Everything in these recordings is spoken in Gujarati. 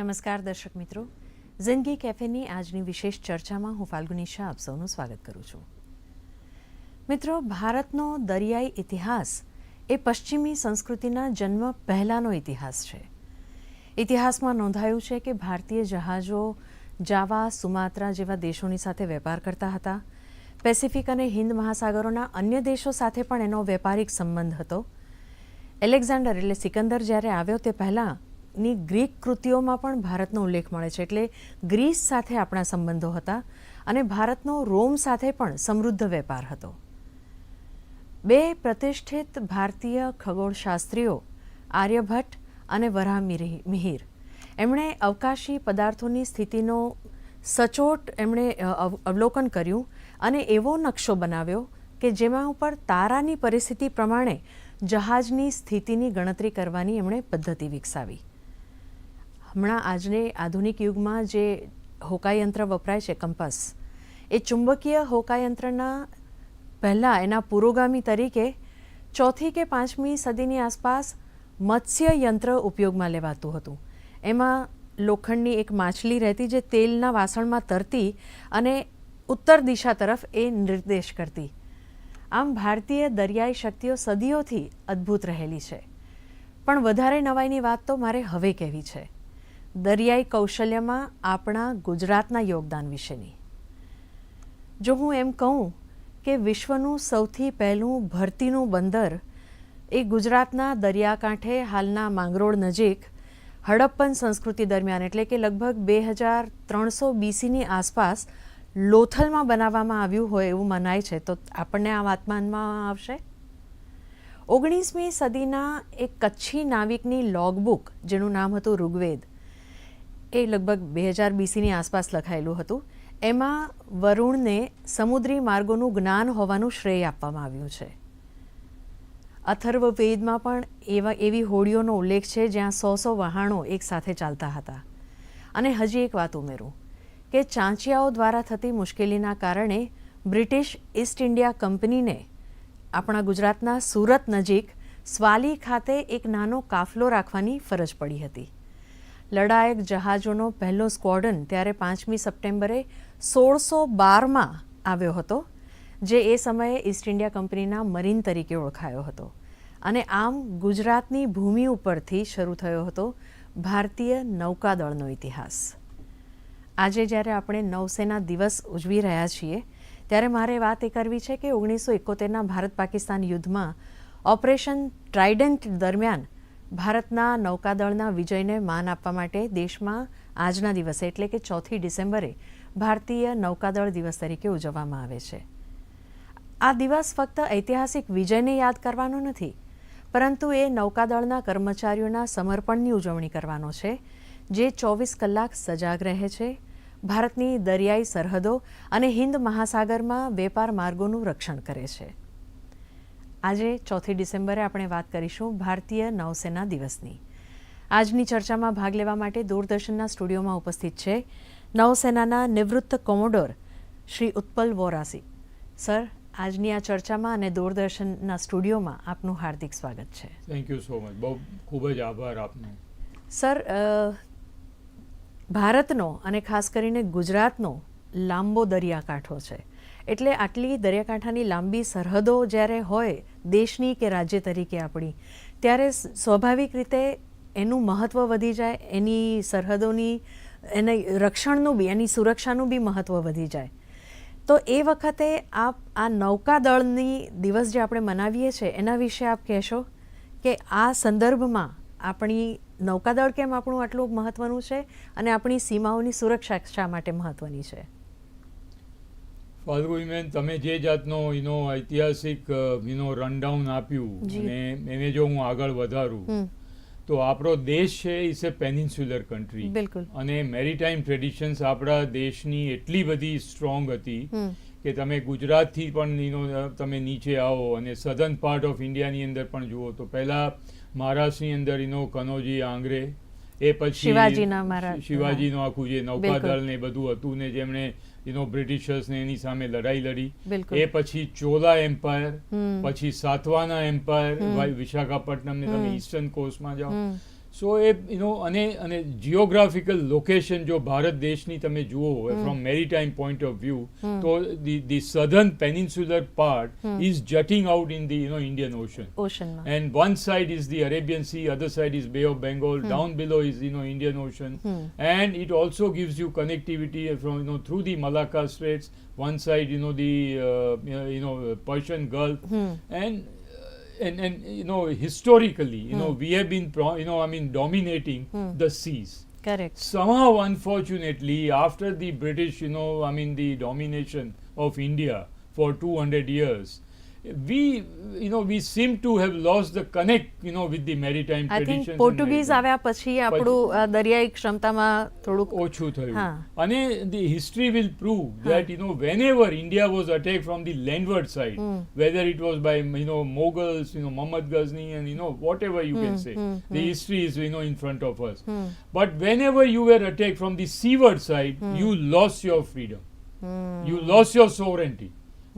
નમસ્કાર દર્શક મિત્રો, જિંદગી કેફેની આજની વિશેષ ચર્ચામાં હું ફાલ્ગુની શાહ આપ સૌનું સ્વાગત કરું છું. મિત્રો, ભારતનો દરિયાઈ ઇતિહાસ એ પશ્ચિમી સંસ્કૃતિના જન્મ પહેલાંનો ઇતિહાસ છે. ઇતિહાસમાં નોંધાયું છે કે ભારતીય જહાજો જાવા, સુમાત્રા જેવા દેશોની સાથે વેપાર કરતા હતા. પેસિફિક અને હિન્દ મહાસાગરોના અન્ય દેશો સાથે પણ એનો વેપારિક સંબંધ હતો. એલેક્ઝાન્ડર એટલે સિકંદર જ્યારે આવ્યો તે પહેલાંની ગ્રીક કૃતિઓમાં પણ ભારતનો ઉલ્લેખ મળે છે. એટલે ગ્રીસ સાથે આપણા સંબંધો હતા અને ભારતનો રોમ સાથે પણ સમૃદ્ધ વેપાર હતો. બે પ્રતિષ્ઠિત ભારતીય ખગોળશાસ્ત્રીઓ આર્યભટ્ટ અને વરાહમિહિર એમણે અવકાશી પદાર્થોની સ્થિતિનો સચોટ અવલોકન કર્યું અને એવો નકશો બનાવ્યો કે જેમાં ઉપર તારાની પરિસ્થિતિ પ્રમાણે જહાજની સ્થિતિની ગણતરી કરવાની એમણે પદ્ધતિ વિકસાવી. હમણાં આજને આધુનિક યુગમાં જે હોકાયંત્ર વપરાય છે, કંપાસ, એ ચુંબકીય હોકાયંત્રના પહેલાં એના પુરોગામી તરીકે 4મી કે 5મી સદીની આસપાસ મત્સ્ય યંત્ર ઉપયોગમાં લેવાતું હતું. એમાં લોખંડની એક માછલી રહેતી જે તેલના વાસણમાં તરતી અને ઉત્તર દિશા તરફ એ નિર્દેશ કરતી. આમ ભારતીય દરિયાઈ શક્તિઓ સદીઓથી અદ્ભુત રહેલી છે. પણ વધારે નવાઈની વાત તો મારે હવે કહેવી છે, દરિયાઈ કૌશલ્યમાં આપણા ગુજરાતના યોગદાન વિશેની. જો હું એમ કહું કે વિશ્વનું સૌથી પહેલું ભરતીનું બંદર એ ગુજરાતના દરિયાકાંઠે હાલના માંગરોળ નજીક હડપ્પન સંસ્કૃતિ દરમિયાન એટલે કે લગભગ 2300 BCની આસપાસ લોથલમાં બનાવવામાં આવ્યું હોય એવું મનાય છે. તો આપણને આ વાત માનવામાં આવશે. 19મી સદીના એક કચ્છી નાવિકની લોગબુક જેનું નામ હતું ઋગ્વેદ, એ લગભગ 2000 BCની આસપાસ લખાયેલું હતું. એમાં વરુણને સમુદ્રી માર્ગોનું જ્ઞાન હોવાનું શ્રેય આપવામાં આવ્યું છે. અથર્વવેદમાં પણ એવી હોડીઓનો ઉલ્લેખ છે જ્યાં 100 વહાણો એકસાથે ચાલતા હતા. અને હજી એક વાત ઉમેરું કે ચાંચિયાઓ દ્વારા થતી મુશ્કેલીના કારણે બ્રિટિશ ઈસ્ટ ઇન્ડિયા કંપનીને આપણા ગુજરાતના સુરત નજીક સ્વાલી ખાતે એક નાનો કાફલો રાખવાની ફરજ પડી હતી. લડાયક જહાજોનો પહેલો સ્ક્વોડ્રન ત્યારે 5મી સપ્ટેમ્બરે 1612માં આવ્યો હતો, જે એ સમયે ઈસ્ટ ઇન્ડિયા કંપનીના મરીન તરીકે ઓળખાયો હતો. અને આમ ગુજરાતની ભૂમિ ઉપરથી શરૂ થયો હતો ભારતીય નૌકાદળનો ઇતિહાસ. આજે જ્યારે આપણે નૌસેના દિવસ ઉજવી રહ્યા છીએ ત્યારે મારે વાત એ કરવી છે કે 1971ના ભારત પાકિસ્તાન યુદ્ધમાં ઓપરેશન ટ્રાઇડન્ટ દરમિયાન ભારતના નૌકાદળના વિજયને માન આપવા માટે દેશમાં આજના દિવસે એટલે કે 4મી ડિસેમ્બરે ભારતીય નૌકાદળ દિવસ તરીકે ઉજવવામાં આવે છે. આ દિવસ ફક્ત ઐતિહાસિક વિજયને યાદ કરવાનો નથી, પરંતુ એ નૌકાદળના કર્મચારીઓના સમર્પણની ઉજવણી કરવાનો છે જે 24 કલાક સજાગ રહે છે, ભારતની દરિયાઈ સરહદો અને હિન્દ મહાસાગરમાં વેપાર માર્ગોનું રક્ષણ કરે છે. આજે 4મી ડિસેમ્બરે આપણે વાત કરીશું ભારતીય નૌસેના દિવસની. આજની ચર્ચામાં ભાગ લેવા માટે દૂરદર્શનના સ્ટુડિયોમાં ઉપસ્થિત છે નૌસેનાના નિવૃત્ત કોમોડોર શ્રી ઉત્પલ વોરાસી. સર, આજની આ ચર્ચામાં અને દૂરદર્શનના સ્ટુડિયોમાં આપનું હાર્દિક સ્વાગત છે. Thank you so much. બહુ ખૂબ જ આભાર આપનો. સર, ભારતનો અને ખાસ કરીને ગુજરાતનો લાંબો દરિયાકાંઠો છે. એટલે આટલી દરિયાકાંઠાની લાંબી સરહદો જ્યારે હોય દેશની કે રાજ્ય તરીકે આપણી, ત્યારે સ્વાભાવિક રીતે એનું મહત્ત્વ વધી જાય, એની સરહદોની એની રક્ષણનું બી, એની સુરક્ષાનું બી મહત્ત્વ વધી જાય. તો એ વખતે આપ આ નૌકાદળની દિવસ જે આપણે મનાવીએ છીએ એના વિશે આપ કહેશો કે આ સંદર્ભમાં આપણી નૌકાદળ કેમ આપણું આટલું મહત્ત્વનું છે અને આપણી સીમાઓની સુરક્ષા શા માટે મહત્ત્વની છે? ફાલ્ગુનીબેન, તમે જે જાતનો ઐતિહાસિક રનડાઉન આપ્યું અને એને જો હું આગળ વધારું તો આપણો દેશ છે ઇઝ એ પેનિન્સ્યુલર કન્ટ્રી. બિલકુલ. અને મેરીટાઈમ ટ્રેડિશન્સ આપણા દેશની એટલી બધી સ્ટ્રોંગ હતી કે તમે ગુજરાતથી પણ તમે નીચે આવો અને સધર્ન પાર્ટ ઓફ ઇન્ડિયાની અંદર પણ જુઓ તો પહેલાં મહારાષ્ટ્રની અંદર કનોજી, આંગ્રે, એ પછી શિવાજીનું આખું જે નૌકાદળ ને બધું હતું ને જેમણે બ્રિટિશર્સને એની સામે લડાઈ લડી. એ પછી ચોલા એમ્પાયર, પછી સાતવાના એમ્પાયર, વિશાખાપટ્ટનમ ને તમે ઈસ્ટર્ન કોસ્ટમાં જાઓ. સો એ અને જિયોગ્રાફિકલ લોકેશન જો ભારત દેશની તમે જુઓ from maritime point of view તો the southern peninsular part is jutting out in the Indian Ocean and one side is the Arabian Sea, other side is Bay of Bengal, down below is Indian Ocean, and it also gives you connectivity from through the Malacca Straits, one side the Persian Gulf, and historically we have been dominating the seas. Correct. Somehow, unfortunately, after the British the domination of India for 200 years, we seem to have lost the connect with the maritime I traditions. think Portuguese આવ્યા પછી આપણું દરિયાઈ ક્ષમતામાં થોડુંક ઓછું થયું. અને the history will prove that whenever India was attacked from the landward side, whether it was by Mughals, Muhammad Ghazni, and whatever you can say, the history is in front of us. But whenever you were attacked from the seaward side, you lost your freedom, you lost your sovereignty.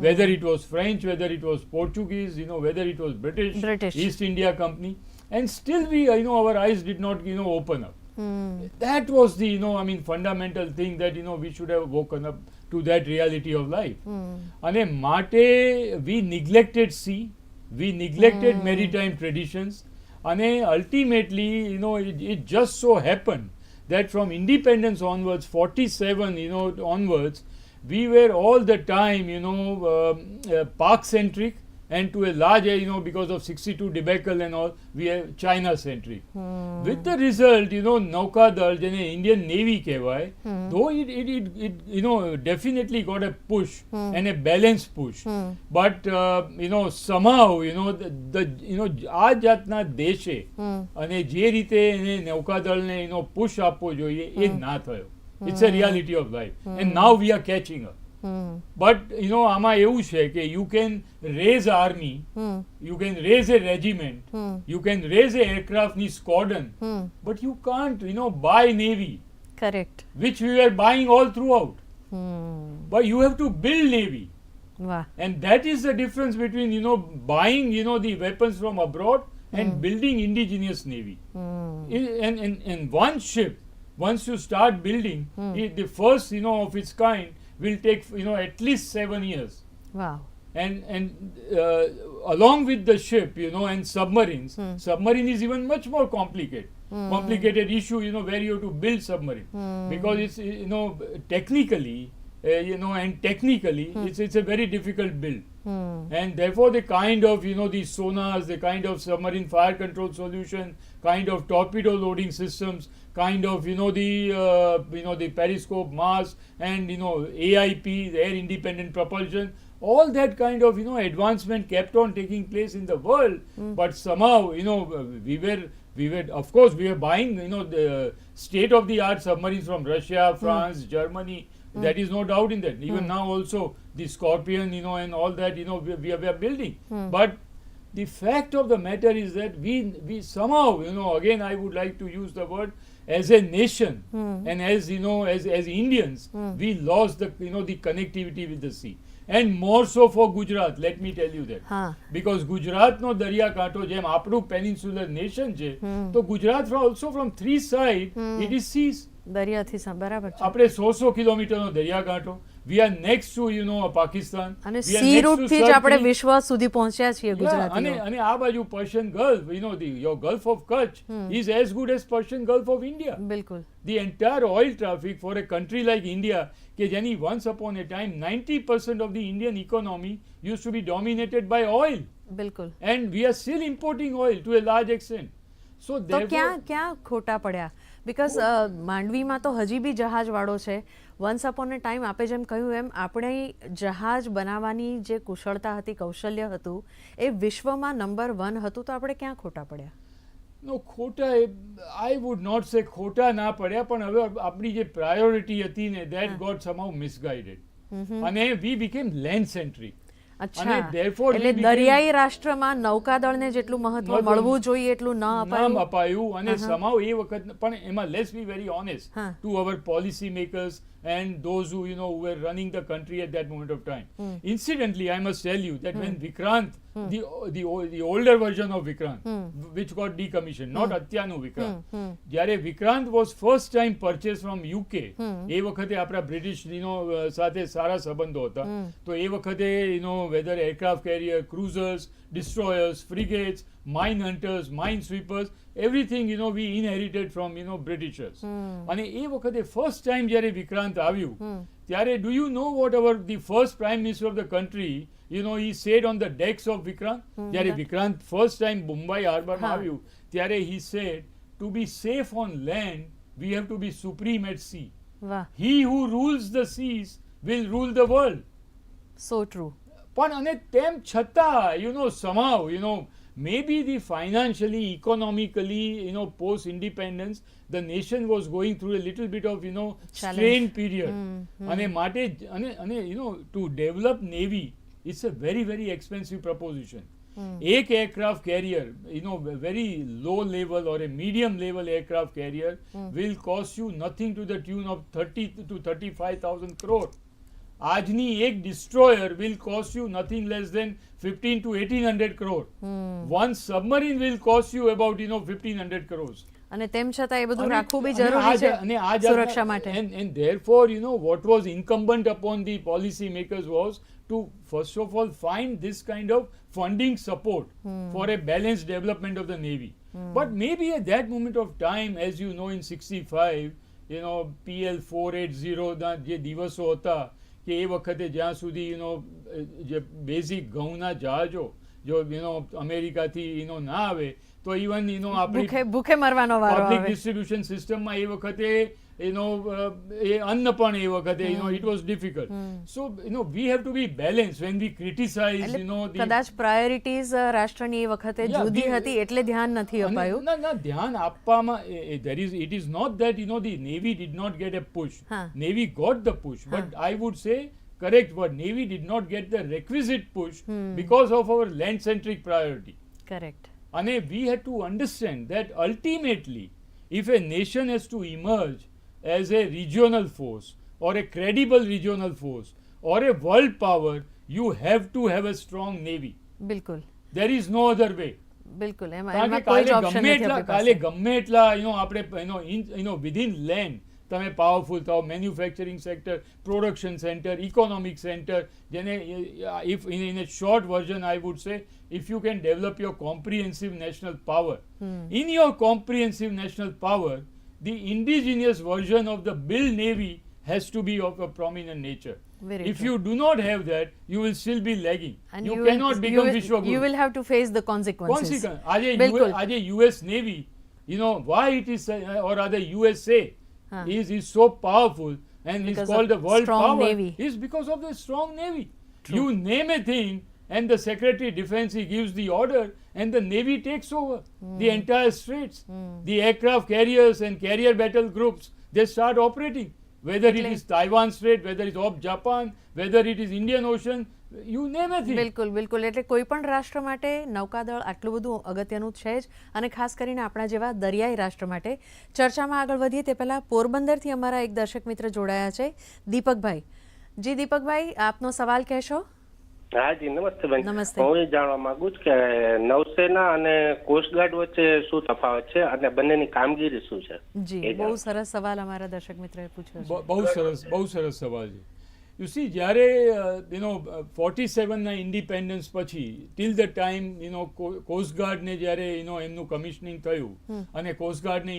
Whether it was French, whether it was Portuguese, whether it was British, East India Company, and still we, our eyes did not, open up. That was the, fundamental thing that, we should have woken up to that reality of life. And mate, we neglected sea, we neglected maritime traditions, and ultimately, it just so happened that from independence onwards, 47, onwards, we were all the time, Pak-centric, and to a large, because of 62 debacle and all, we are China-centric. With the result, Naukadal, Indian Navy kehvai, though it definitely got a push and a balanced push, but somehow, આ જાતના દેશે અને જે રીતે એને નૌકાદળને push આપવો જોઈએ એ ના થયો. It's a reality of life. And now we are catching up. But, આમાં એવું છે કે you can raise army, you can raise a regiment, you can raise a aircraft squadron, but you can't, buy navy. Correct. Which we were buying all throughout. But you have to build navy. Wow. And that is the difference between, buying, the weapons from abroad and building indigenous navy. And one ship, once you start building, the first, of its kind will take, at least 7 years. Wow. And along with the ship, and submarines, submarine is even much more complicated issue, where you have to build submarine. Because it's, technically, and technically, it's a very difficult build. And therefore the kind of, the sonars, the kind of submarine fire control solution, kind of torpedo loading systems, kind of, the periscope mast, and, AIP, the air independent propulsion, all that kind of, advancement kept on taking place in the world. But somehow, we were, of course, we were buying, the state of the art submarines from Russia, France, Germany. That is no doubt in that. Even now also, the Scorpion, and all that, we are building. But the fact of the matter is that we somehow, again I would like to use the word, as a nation, and as, as Indians, we lost the, the connectivity with the sea. And more so for Gujarat, let me tell you that. Because Gujarat no Darya Kanto, jem આપણું peninsular nation છે, તો Gujarat also from three sides, it is seas. દરિયાથી બરાબર છે. આપણે 100 કિલોમીટરનો દરિયાકાંઠો. We are next to, Pakistan. અને સી રૂટથી જ આપણે વિશ્વ સુધી પહોંચ્યા છીએ ગુજરાતીઓ. અને આ બાજુ Persian Gulf, your Gulf of Kutch is as good as Persian Gulf of India. બિલકુલ. The entire oil traffic for a country like India, કે જેની once upon a time 90% of the Indian economy used to be dominated by oil. બિલકુલ. And we are still importing oil to a large extent. So therefore, ક્યાં ખોટા પડ્યા? બિકોઝ માંડવીમાં તો હજી બી જહાજવાળો છે. વન્સ અપોન એ ટાઈમ આપે જેમ કહ્યું એમ આપણે જહાજ બનાવવાની જે કુશળતા હતી, કૌશલ્ય હતું, એ વિશ્વમાં નંબર 1 હતું, તો આપણે ક્યાં ખોટા પડ્યા? નો ખોટા, I would not say ખોટા ના પડ્યા, પણ હવે આપણી જે પ્રાયોરિટી હતી ને, that got somehow misguided. અને we became land centric. અચ્છા, એટલે દરિયાઈ રાષ્ટ્રમાં નૌકાદળને જેટલું મહત્વ મળવું જોઈએ એટલું ન અપાયું. અને somehow એ વખત પણ એમાં let's be very honest to our policy makers, and those who who were running the country at that moment of time. Incidentally, I must tell you that when Vikrant, the older version of Vikrant, which got decommissioned, not અત્યારનું Vikrant, જ્યારે Vikrant was first time purchased from UK, એ વખતે આપણા બ્રિટિશ સાથે સારા સંબંધો હતા. તો એ વખતે whether aircraft carrier, cruisers, destroyers, frigates, mine hunters, mine sweepers, everything we inherited from Britishers. અને એ વખતે first time જ્યારે વિક્રાંત આવ્યું ત્યારે do you know what the first prime minister of the country he said on the decks of Vikrant? જ્યારે વિક્રાંત first time મુંબઈ હાર્બરમાં આવ્યું ત્યારે he said, to be safe on land we have to be supreme at sea. He who rules the seas will rule the world. So true. પણ અને તેમ છતાં somehow maybe the financially, economically, post independence the nation was going through a little bit of strained period. અને માટે અને to develop navy, it's a very very expensive proposition. એક aircraft carrier, very low level or a medium level aircraft carrier will cost you nothing to the tune of 30 to 35,000 crore. આજની એક destroyer will cost you nothing less than 15 to 1800 crore. One submarine will cost you about 1500 crores. અને તેમ છતાં એ બધું રાખવું બી જરૂરી છે સુરક્ષા માટે. And therefore what was incumbent upon the policy makers was to first of all find this kind of funding support for a balanced development of the navy. But maybe at that moment of time, as you know, in 65 PL 480 ના જે દિવસો હતા કે એ વખતે જ્યાં સુધી જે બેઝિક ઘઉંના જહાજો જો અમેરિકાથી ના આવે તો ઇવન આપણી ભૂખે મરવાનો વારો આવે. પબ્લિક ડિસ્ટ્રીબ્યુશન સિસ્ટમમાં એ વખતે એ અન્ન પણ એ વખતે it was difficult. So we have to be balanced when we criticize કદાચ પ્રાયોરિટીઝ રાષ્ટ્રની એ વખતે જુદી હતી એટલે ધ્યાન નથી અપાયું. ના ધ્યાન આપવામાં it is not that the navy did not get a push. Navy got the push, but I would say correct word, navy did not get the requisite push because of our land centric priority. Correct. And we had to understand that ultimately if a nation has to emerge as a regional force or a credible regional force or a world power, you have to have a strong navy. બિલકુલ. There is no other way. બિલકુલ. એમાં કોઈ જ ઓપ્શન નથી આપણી પાસે. કાલે ગમે એટલા આપણે within land તમે પાવરફુલ થાઓ, manufacturing sector, production centre, economic centre, જેને if in a short version I would say, if you can develop your comprehensive national power, in your comprehensive national power the indigenous version of the build navy has to be of a prominent nature. Very if true. you do not have that, you will still be lagging. And you cannot become Vishwaguru. You will have to face the consequences. આજે US Navy, why it is or rather USA is so powerful and is called the world power navy. Is because of the strong navy. True. You name a thing and the Secretary Defense he gives the order and the navy takes over the entire straits. The aircraft carriers and carrier battle groups, they start operating, whether it is Taiwan Strait, whether it is off Japan, whether it is Indian Ocean, you name a thing. બિલકુલ. એટલે કોઈ પણ રાષ્ટ્ર માટે નૌકાદળ આટલું બધું અગત્યનું છે જ, અને ખાસ કરીને આપણા જેવા દરિયાઈ રાષ્ટ્ર માટે. ચર્ચામાં આગળ વધીએ તે પહેલાં પોરબંદરથી અમારા એક દર્શક મિત્ર જોડાયા છે, દીપકભાઈ. જી દીપકભાઈ, આપનો સવાલ કહેશો? હા જી, નમસ્તે બેન. નમસ્તે. હું એ જાણવા માંગુ છું કે નૌસેના અને કોસ્ટગાર્ડ વચ્ચે શું તફાવત છે અને બંનેની કામગીરી શું છે? જી, બહુ સરસ સવાલ અમારા દર્શક મિત્રએ પૂછ્યો છે. બહુ સરસ સવાલ છે. You see, જ્યારે 47ના ઇન્ડિપેન્ડન્સ પછી ટિલ ધ ટાઈમ કોસ્ટગાર્ડને જ્યારે એમનું કમિશનિંગ થયું અને કોસ્ટગાર્ડને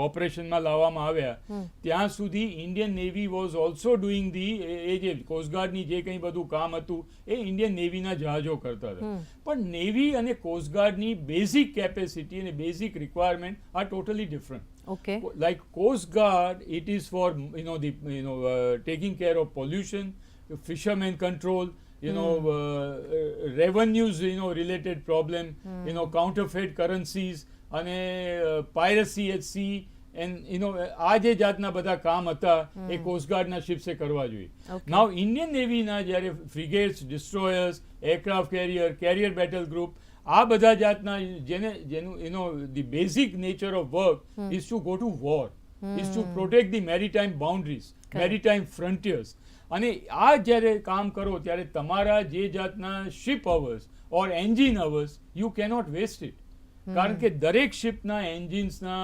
ઓપરેશનમાં લાવવામાં આવ્યા ત્યાં સુધી Indian Navy was also doing એ જે કોસ્ટગાર્ડની જે કંઈ બધું કામ હતું એ ઇન્ડિયન નેવીના જહાજો કરતા હતા. પણ નેવી અને કોસ્ટગાર્ડની બેઝિક કેપેસિટી અને basic requirement are totally different. Okay. Like Coast Guard, it is for taking care of pollution, fishermen control, revenues, related problem, counterfeit currencies, અને piracy at sea, and આ જે જાતના બધા કામ હતા એ કોસ્ટગાર્ડના શિપ્સે કરવા જોઈએ. નાઉ ઇન્ડિયન નેવીના જ્યારે ફ્રિગેટ્સ, ડિસ્ટ્રોયર્સ, એરક્રાફ્ટ કેરિયર બેટલ ગ્રુપ, આ બધા જાતના જેનું the basic nature of work is to go to war. is to protect the maritime boundaries, maritime frontiers. અને આ જ્યારે કામ કરો ત્યારે તમારા જે જાતના ship hours or engine hours you cannot waste it. કારણ કે દરેક શિપના એન્જિન્સના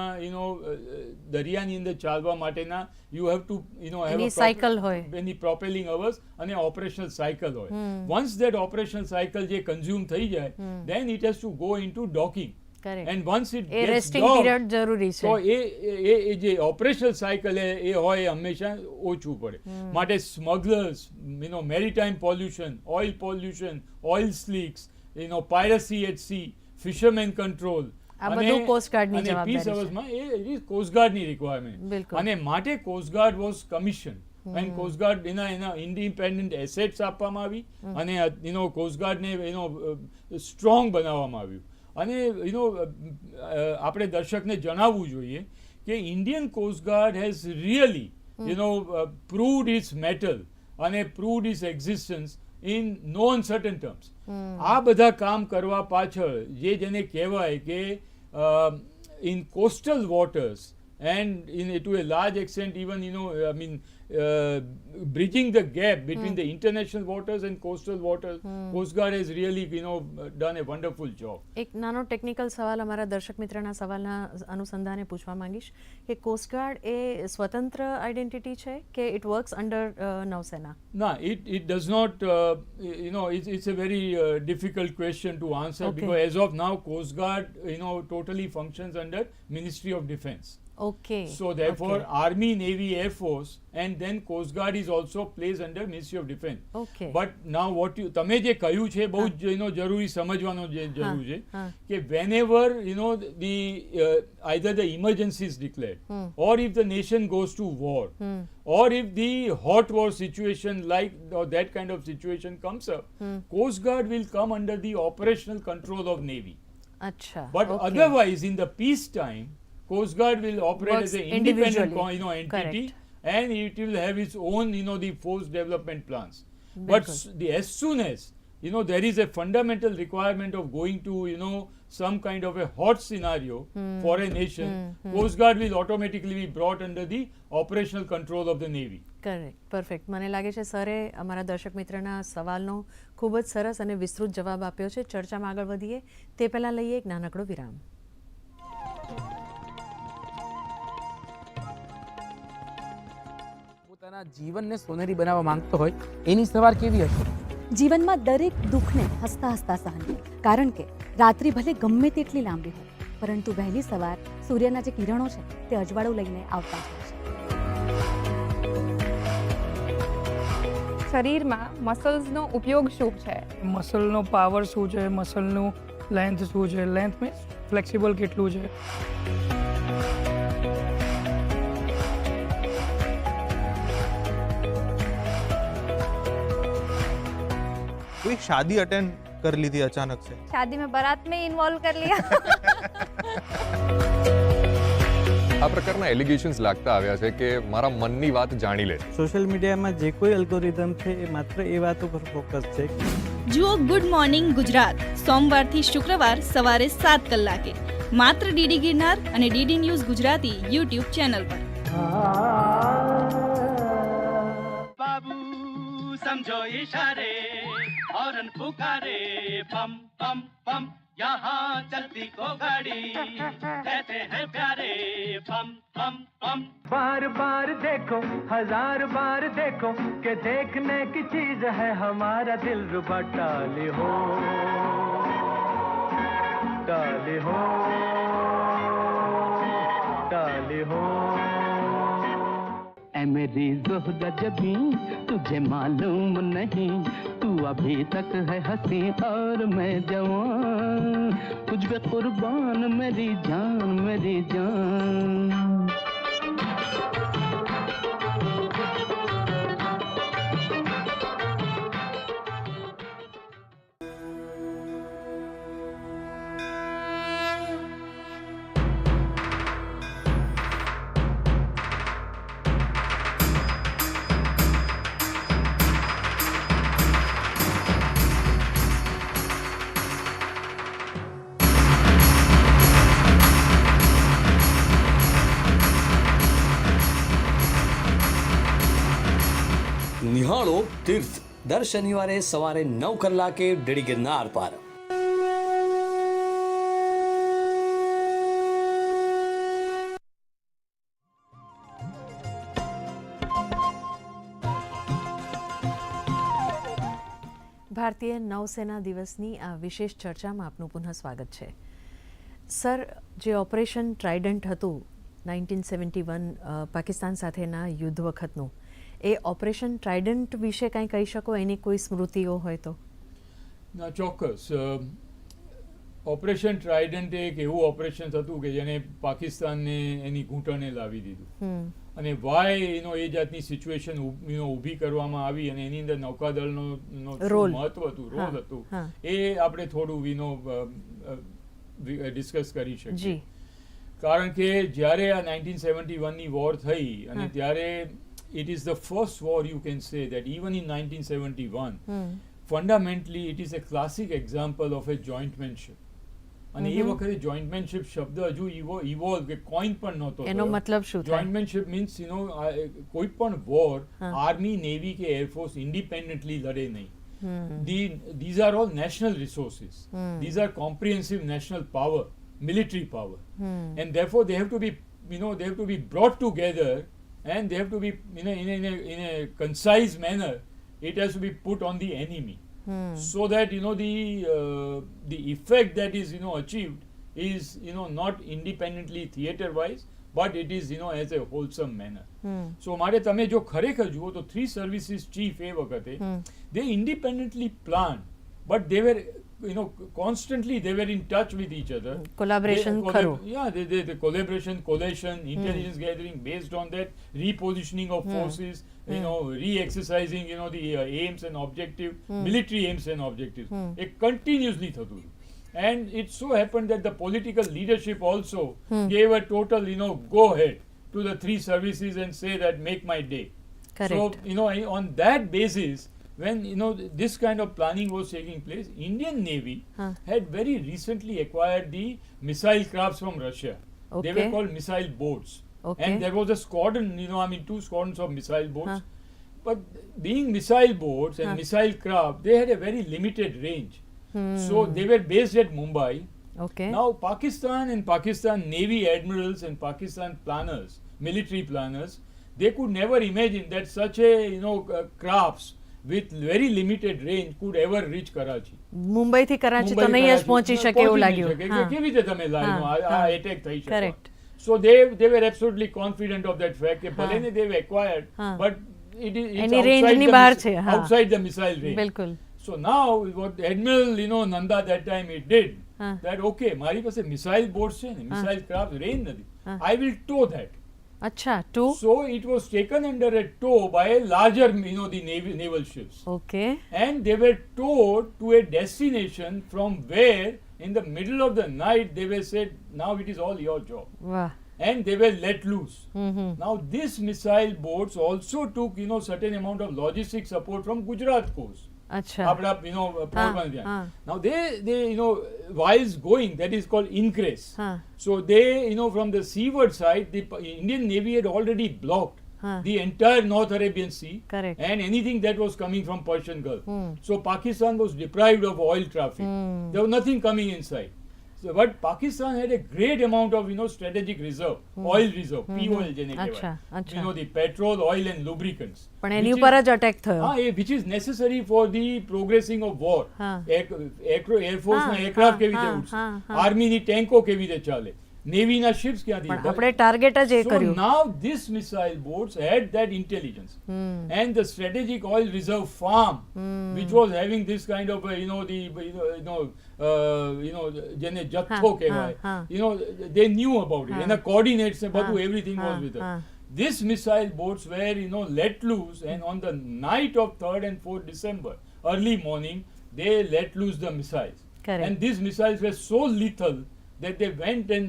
દરિયાની અંદર ચાલવા માટેના યુ હેવ ટુ એની સાયકલ હોય, એની પ્રોપેલિંગ અવર્સ અને ઓપરેશનલ સાયકલ હોય. વન્સ દેટ ઓપરેશનલ સાયકલ જે કન્ઝ્યુમ થઈ જાય then it has to go into docking. And once it gets resting docked, period જરૂરી છે. તો એ જે ઓપરેશનલ સાયકલ એ હોય હંમેશા ઓછું પડે. માટે smugglers, maritime pollution, oil slicks, piracy at sea, fishermen control, આ બધું કોસ્ટગાર્ડની પીસ જવાબદારી અવર્સમાં એ કોસ્ટગાર્ડની રિક્વાયરમેન્ટ. બિલકુલ. અને માટે coast guard was commission and coast guard એના ઇન્ડિપેન્ડન્ટ એસેટ્સ આપવામાં આવી અને કોસ્ટગાર્ડને સ્ટ્રોંગ બનાવવામાં આવ્યું. અને આપણે દર્શકને જણાવવું જોઈએ કે Indian Coast Guard has really proved its mettle અને proved its existence in no uncertain terms. આ બધા કામ કરવા પાછળ જેને કહેવાય કે in coastal waters and to a large extent even bridging the gap between the international waters and coastal waters, Coast Guard has really done a wonderful job. એક નાનો ટેકનિકલ સવાલ અમારા દર્શક મિત્રના સવાલના અનુસંધાને પૂછવા માંગીશ કે કોસ્ટગાર્ડ એ સ્વતંત્ર આઈડેન્ટિટી છે કે ઇટ વર્ક્સ અંડર નૌસેના? No, it does not, it's a very difficult question to answer. Okay. Because as of now Coast Guard totally functions under Ministry of Defence. Okay. So therefore Army, Navy, Air Force and then Coast Guard is also placed under Ministry of Defence. Okay. But now તમે જે કહ્યું છે બહુ જ જરૂરી સમજવાનો જરૂર છે કે whenever the either the emergency is declared or if the nation goes to war or if the hot war situation like or that kind of situation comes up, Coast Guard will come under the operational control of Navy. અચ્છા. But otherwise in the peace time Coast Guard will operate Works as an independent individually. entity. Correct. And it will have its own the force development plans. Bilkul. But as soon as there is a fundamental requirement of going to some kind of a hot scenario for a nation, Coast Guard will automatically be brought under the operational control of the Navy. Correct, perfect. મને લાગે છે સરે અમારા દર્શક મિત્રના સવાલનો ખૂબ જ સરસ અને વિસ્તૃત જવાબ આપ્યો છે. ચર્ચામાં આગળ વધીએ તે પહેલાં લઈએ એક નાનકડો વિરામ. પોતાના જીવનને સોનેરી બનાવવા માંગતો હોય એની સવાર કેવી હશે? જીવનમાં દરેક દુઃખને હસતા હસતા સહન કરે. કારણ કે રાત્રિ ભલે ગમે તેટલી લાંબી હોય પરંતુ વહેલી સવાર સૂર્યના જે કિરણો છે તે અજવાળું લઈને આવતા જ હોય છે. શરીરમાં મસલ્સનો ઉપયોગ શું છે? મસલનો પાવર શું છે, મસલનું લેન્થ શું છે, લેન્થ મીન્સ ફ્લેક્સિબલ કેટલું છે. कोई शादी अटेंड कर ली थी अचानक से? शादी में बारात में इन्वॉल्व कर लिया. આ પ્રકારના એલિગેશન્સ લાગતા આવ્યા છે કે મારા મનની વાત જાણી લે. સોશિયલ મીડિયામાં જે કોઈ એલ્ગોરિધમ છે એ માત્ર એ વાતો પર ફોકસ છે. જુઓ ગુડ મોર્નિંગ ગુજરાત સોમવારથી શુક્રવાર સવારે 7 કલાકે માત્ર ડીડી ગિરનાર અને DD news Gujarati YouTube channel પર. बाबू समझो इशारे हॉर्न पुकारे पम पम पम यहाँ चलती को गाड़ी कहते हैं प्यारे पम पम पम. बार बार देखो हजार बार देखो के देखने की चीज है हमारा दिल रुबा. डाले हो डाले हो डाले हो ऐ मेरी ज़ोहरा जबीं तुझे मालूम नहीं तू अभी तक है हंसी और मैं जवान तुझ पे कुर्बान मेरी जान मेरी जान. માળો તીર્થ દર શનિવારે સવારે 9 કલાકે ડીડી ગિરનાર પર. ભારતીય નૌસેના દિવસની આ વિશેષ ચર્ચામાં આપનું પુનઃ સ્વાગત છે. સર, જે ઓપરેશન ટ્રાઇડન્ટ હતું 1971 પાકિસ્તાન સાથેના યુદ્ધ વખતનું, એ ઓપરેશન ટ્રાઇડન્ટ વિશે કાંઈ કહી શકો? એની કોઈ સ્મૃતિઓ હોય તો? ના, ચોક્કસ. ઓપરેશન ટ્રાઇડન્ટ એક એવું ઓપરેશન હતું કે જેને પાકિસ્તાનને એની ઘૂંટણે લાવી દીધું. અને વાય એ જાતની સિચ્યુએશન ઊભી કરવામાં આવી અને એની અંદર નૌકાદળનો મહત્વ હતું, રોલ હતું, એ આપણે થોડું ડિસ્કસ કરી શકીએ. કારણ કે જ્યારે આ 1971ની વોર થઈ અને ત્યારે it is the first war you can say that even in 1971 fundamentally it is a classic example of a jointmanship. અને એ વખતે જોઈન્ટમેનશિપ શબ્દ હજુ ઇવોલ્વ કે કોઈન પણ નહોતો. એનો મતલબ શું થાય? જોઈન્ટમેનશિપ મીન્સ કોઈ પણ વોર આર્મી, નેવી કે એરફોર્સ ઇન્ડિપેન્ડન્ટલી લડે નહીં. These are all national resources. These are comprehensive national power, military power, and therefore they have to be, they have to be brought together, and they have to be in a concise manner. It has to be put on the enemy. So that the effect that is achieved is not independently theater wise, but it is as a wholesome manner. So મારે તમે જો ખરેખર જુઓ તો 3 services chief એ વખતે they independently planned, but they were constantly they were in touch with each other. Collaboration ખરું. The collaboration, collation, intelligence gathering, based on that repositioning of forces, re-exercising the aims and objectives, military aims and objectives. It continuously thatu. And it so happened that the political leadership also gave a total go ahead to the 3 services and say that make my day. Correct. So on that basis, when this kind of planning was taking place, Indian Navy had very recently acquired the missile crafts from Russia. They were called missile boats. And there was a squadron, 2 squadrons of missile boats. But being missile boats and missile craft, they had a very limited range. So they were based at Mumbai. Now Pakistan and Pakistan Navy admirals and Pakistan planners, military planners, they could never imagine that such a crafts with very limited range could ever reach Karachi. Mumbai થી કરાચી તો નહીં જ પહોંચી શકે એવું લાગ્યું. કેવી રીતે તમે આ એટેક થઈ શકે? Correct. So they were absolutely confident of that fact કે ભલે ને they were acquired, but એની રેન્જની બહાર છે, outside the missile range. બિલકુલ. So now what Admiral Nanda that time he did that okay મારી પાસે missile boats છે ને, missile craft range નથી, I will tow that. Acha, tow? So it was taken under a tow by a larger, the naval ships. Okay. And they were towed to a destination from where, in the middle of the night, they were said, now it is all your job. Wow. And they were let loose. Now these missile boats also took, certain amount of logistic support from Gujarat coast. Acha. Now they whilst going, that is called increase. So they from the seaward side, the Indian Navy had already blocked the entire North Arabian Sea. Correct. And anything that was coming from Persian Gulf. So Pakistan was deprived of oil traffic. There was nothing coming inside. So, but Pakistan had a great amount of strategic reserve, oil reserve, POL jene kehvaય. The petrol, oil and lubricants. પણ એની ઉપર જ અટેક થયો. Which is necessary for the progressing of war. Air Force ના aircraft કેવી રીતે ઉડશે, આર્મી ની ટેન્કો કેવી રીતે ચાલે, નેવી ના ships ક્યાંથી. પણ આપણે ટાર્ગેટ જ એ કર્યું. So now this missile boats had that intelligence and the strategic oil reserve farm which was having this kind of જેને જથ્થો કહેવાય, they knew about it and the coordinates and everything was with her. These missile boats were let loose, and on the night of 3rd and 4th December early morning they let loose the missiles. Correct. And these missiles were so lethal that they went and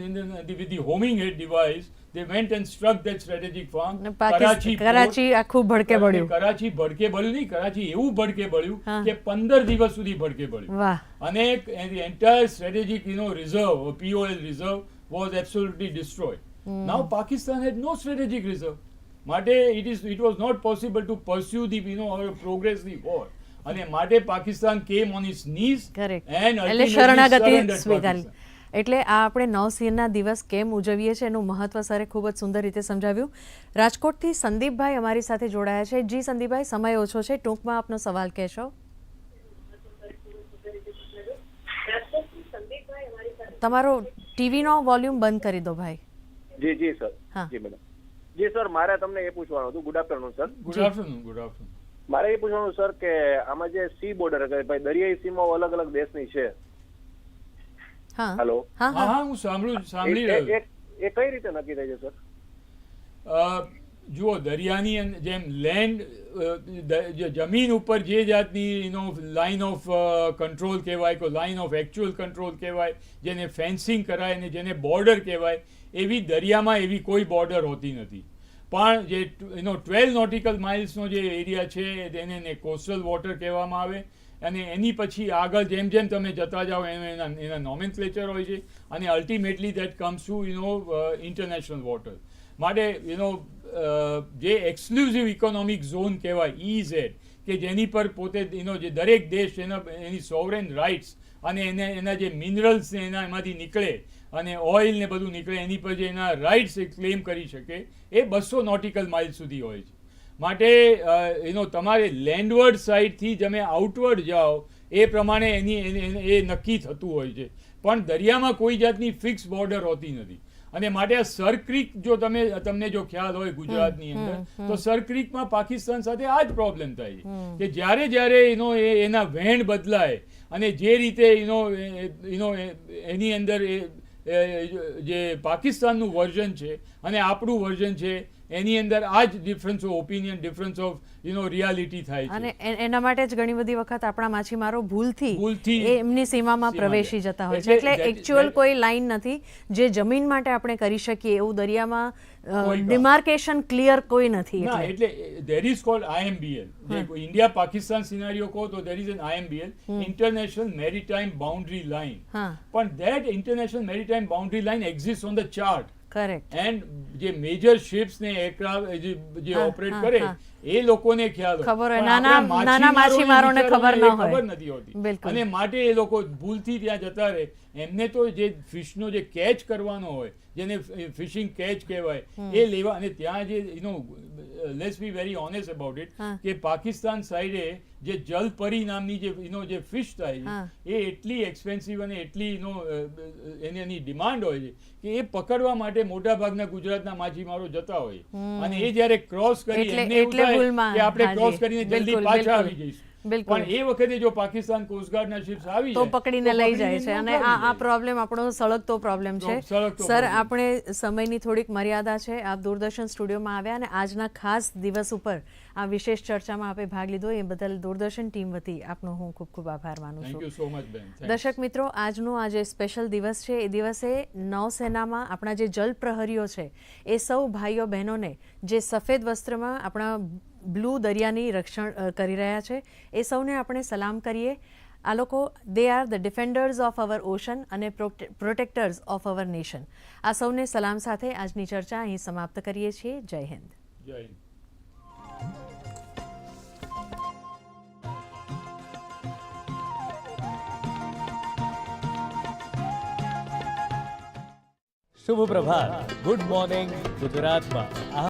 with the homing head device they went and struck that strategic farm. Karachi આખું ભડકે બળ્યું. કરાચી ભડકે બળ્યું નહીં, કરાચી એવું ભડકે બળ્યું કે 15 દિવસ સુધી ભડકે બળ્યું. વાહ. અને the entire strategic reserve or POL reserve was absolutely destroyed. Now Pakistan had no strategic reserve. માટે it was not possible to pursue the or progress the war. અને માટે Pakistan came on its knees correct, and એટલે ultimately શરણાગતિ surrendered સ્વીકારી. Pakistan. એટલે આ આપણે નૌસેના દિવસ કેમ ઉજવીએ છીએ એનું મહત્વ સરે ખૂબ જ સુંદર રીતે સમજાવ્યું. રાજકોટથી સંદીપભાઈ અમારી સાથે જોડાયા છે. જી સંદીપભાઈ, સમય ઓછો છે, ટૂંકમાં આપનો સવાલ કહેશો. તમારો ટીવીનો વોલ્યુમ બંધ કરી દો ભાઈ. જી જી સર. હા જી મેડમ. જી સર, મારે તમને એ પૂછવાનું હતું. Good afternoon sir. Good afternoon. મારે એ પૂછવાનું સર કે આમાં જે સી બોર્ડર ભાઈ દરિયાઈ સીમાઓ અલગ અલગ દેશની છે. હા હેલો. હા હા, હું સાંભળી રહ્યો. એ કઈ રીતે નક્કી થાય છે સર? જુઓ, દરિયાની જેમ લેન્ડ જમીન ઉપર જે જાતની લાઇન ઓફ કંટ્રોલ કહેવાય, કોઈ લાઇન ઓફ એકચ્યુઅલ કંટ્રોલ કહેવાય, જેને ફેન્સિંગ કરાય અને જેને બોર્ડર કહેવાય, એવી દરિયામાં એવી કોઈ બોર્ડર હોતી નથી. પણ જે 12 નોટિકલ માઇલ્સનો જે એરિયા છે એને કોસ્ટલ વોટર કહેવામાં આવે. અને એની પછી આગળ જેમ જેમ તમે જતા જાઓ એમ એના નોમેનક્લેચર હોય છે અને ultimately that comes to international water. માટે જે એક્સક્લુઝિવ ઇકોનોમિક ઝોન કહેવાય EEZ, કે જેની પર પોતે જે દરેક દેશ એની સોવરેન રાઇટ્સ અને એના જે મિનરલ્સ ને એમાંથી નીકળે અને ઓઇલ ને બધું નીકળે એની પર જે એના રાઇટ્સ ક્લેમ કરી શકે એ 200 નોટિકલ માઇલ સુધી હોય છે. માટે તમારે લેન્ડવર્ડ સાઇડથી તમે આઉટવર્ડ જાઓ એ પ્રમાણે એ નક્કી થતું હોય છે. પણ દરિયામાં કોઈ જાતની ફિક્સ બોર્ડર હોતી નથી. અને માટે આ સર ક્રીક જો તમને જો ખ્યાલ હોય ગુજરાતની અંદર, તો સર ક્રીકમાં પાકિસ્તાન સાથે આ જ પ્રોબ્લેમ થાય છે કે જ્યારે એના વહેણ બદલાય અને જે રીતે એની અંદર જે પાકિસ્તાનનું વર્ઝન છે અને આપણું વર્ઝન છે એની અંદર આ જ difference of opinion, difference of reality થાય છે. અને એના માટે જ ઘણી બધી વખત આપણા માછીમારો ભૂલથી એમની સીમામાં પ્રવેશી જતા હોય છે. એટલે એકચ્યુઅલ કોઈ લાઈન નથી જે જમીન માટે આપણે કરી શકીએ એવું દરિયામાં ડિમાર્કેશન ક્લિયર કોઈ નથી. એટલે there is called IMBL. India Pakistan scenario કહો તો there is an IMBL, international maritime boundary line. પણ that international maritime boundary line exist on the chart. Correct. And જે મેજર શિપ્સ ને એરક્રાફ્ટ જે ઓપરેટ કરે એ લોકોને ખ્યાલ હોય, નાના માછીમારોને ખબર નથી હોતી. અને માટે એ લોકો ભૂલથી ત્યાં જતા રહે. એમને તો જે ફિશનો જે કેચ કરવાનો હોય, જેને ફિશિંગ કેચ કહેવાય, એ લેવા. અને ત્યાં જે let's be very honest about it, કે પાકિસ્તાન સાઈડે જે જલપરી નામની જે ફિશ થાય છે એ એટલી એક્સપેન્સિવ અને એટલી એની ડિમાન્ડ હોય છે કે એ પકડવા માટે મોટા ભાગના ગુજરાતના માછીમારો જતા હોય. અને એ જ્યારે ક્રોસ કરી એમને એવું થાય કે આપણે ક્રોસ કરીને જલ્દી પાછા આવી જઈશું. પણ એ વખતે જો પાકિસ્તાન કોસ્ટગાર્ડના શિપ્સ આવી તો પકડીને લઈ જાય છે. અને આ પ્રોબ્લેમ આપણો સળગતો પ્રોબ્લેમ છે. સર, આપણે સમયની થોડીક મર્યાદા છે. આપ દૂરદર્શન સ્ટુડિયોમાં આવ્યા અને આજના ખાસ દિવસ ઉપર આ વિશેષ ચર્ચામાં આપે ભાગ લીધો એ બદલ દૂરદર્શન ટીમ વતી આપનો હું ખૂબ ખૂબ આભાર માનું છું. થેન્ક યુ સો મચ બેન. દર્શક મિત્રો, આજનો આ જે સ્પેશિયલ દિવસ છે એ દિવસે નૌસેનામાં આપણા જે જલ પ્રહરીઓ છે એ સૌ ભાઈઓ બહેનોને જે સફેદ વસ્ત્રમાં આપણા બ્લુ દરિયાની રક્ષણ કરી રહ્યા છે એ સૌને આપણે સલામ કરીએ. આ લોકો they are the defenders of our ocean અને પ્રોટેક્ટર્સ ઓફ અવર નેશન. આ સૌને સલામ સાથે આજની ચર્ચા અહીં સમાપ્ત કરીએ છીએ. જય હિન્દ. જય હિન્દ. શુભ પ્રભાત. ગુડ મોર્નિંગ ગુજરાતમાં